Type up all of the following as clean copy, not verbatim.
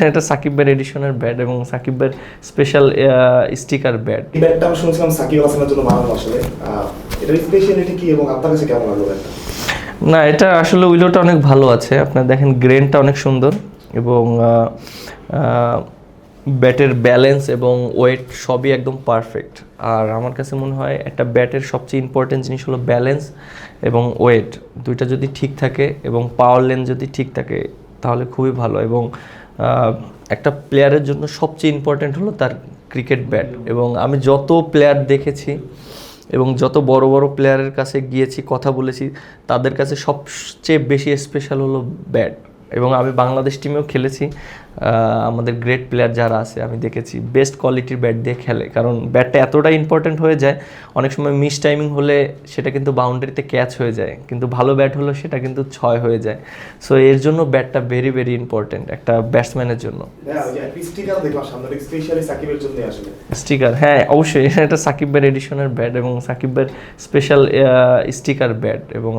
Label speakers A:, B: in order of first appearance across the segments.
A: এটা সাকিব ভাইয়ের এডিশনের ব্যাট এবং সাকিব ভাইয়ের স্পেশাল স্টিকার ব্যাট।
B: এই ব্যাটটা আমি শুনছিলাম সাকিব হাসানের জন্য বানানো আসলে। এটার স্পেশালিটি কি এবং আপনার কাছে কেমন লাগলো ব্যাটটা?
A: না, এটা আসলে উইলোটা অনেক ভালো আছে। আপনার দেখেন গ্রেনটা অনেক সুন্দর এবং ব্যাটের ব্যালেন্স এবং ওয়েট সবই একদম পারফেক্ট। আর আমার কাছে মনে হয় একটা ব্যাটের সবচেয়ে ইম্পর্টেন্ট জিনিস হলো ব্যালেন্স এবং ওয়েট, দুইটা যদি ঠিক থাকে এবং পাওয়ার লেন যদি ঠিক থাকে তাহলে খুবই ভালো। এবং একটা প্লেয়ারের জন্য সবচেয়ে ইম্পর্টেন্ট হলো তার ক্রিকেট ব্যাট। এবং আমি যত প্লেয়ার দেখেছি এবং যত বড় বড় প্লেয়ারের কাছে গিয়েছি, কথা বলেছি, তাদের কাছে সবচেয়ে বেশি স্পেশাল হলো ব্যাট। এবং আমি বাংলাদেশ টিমেও খেলেছি, আমাদের গ্রেট প্লেয়ার যারা আছে আমি দেখেছি বেস্ট কোয়ালিটির ব্যাট দিয়ে খেলে, কারণ ব্যাটটা এতটা ইম্পর্ট্যান্ট হয়ে যায়। অনেক সময় মিস টাইমিং হলে সেটা কিন্তু বাউন্ডারিতে ক্যাচ হয়ে যায়, কিন্তু ভালো ব্যাট হলো সেটা কিন্তু 6 হয়ে যায়। সো এর জন্য ব্যাটটা ভেরি ভেরি ইম্পর্ট্যান্ট একটা ব্যাটসম্যানের জন্য। স্টিকার, হ্যাঁ অবশ্যই, এটা সাকিব ভাইয়ের এডিশনের ব্যাট এবং সাকিব ভাইয়ের স্পেশাল স্টিকার ব্যাট। এবং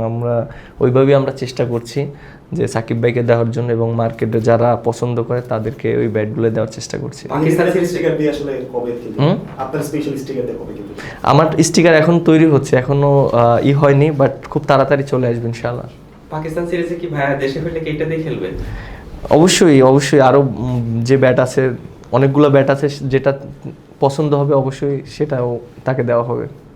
A: ওইভাবেই আমরা চেষ্টা করছি যে সাকিব ভাইকে দেওয়ার জন্য, এবং মার্কেটে যারা পছন্দ করে তাদেরকে ওই ব্যাটগুলো দেওয়ার চেষ্টা করছি। আমার স্টিকার এখন তৈরি হচ্ছে, এখনো হয়নি, বাট খুব তাড়াতাড়ি চলে আসবে ইনশাআল্লাহ।
C: পাকিস্তান সিরিজে কি ভাইয়া দেশে ফিরলে কি এটা দিয়ে খেলবে?
A: অবশ্যই অবশ্যই, আরও যে ব্যাট আছে, অনেকগুলো ব্যাট আছে, যেটা পছন্দ হবে অবশ্যই সেটাও তাকে দেওয়া হবে।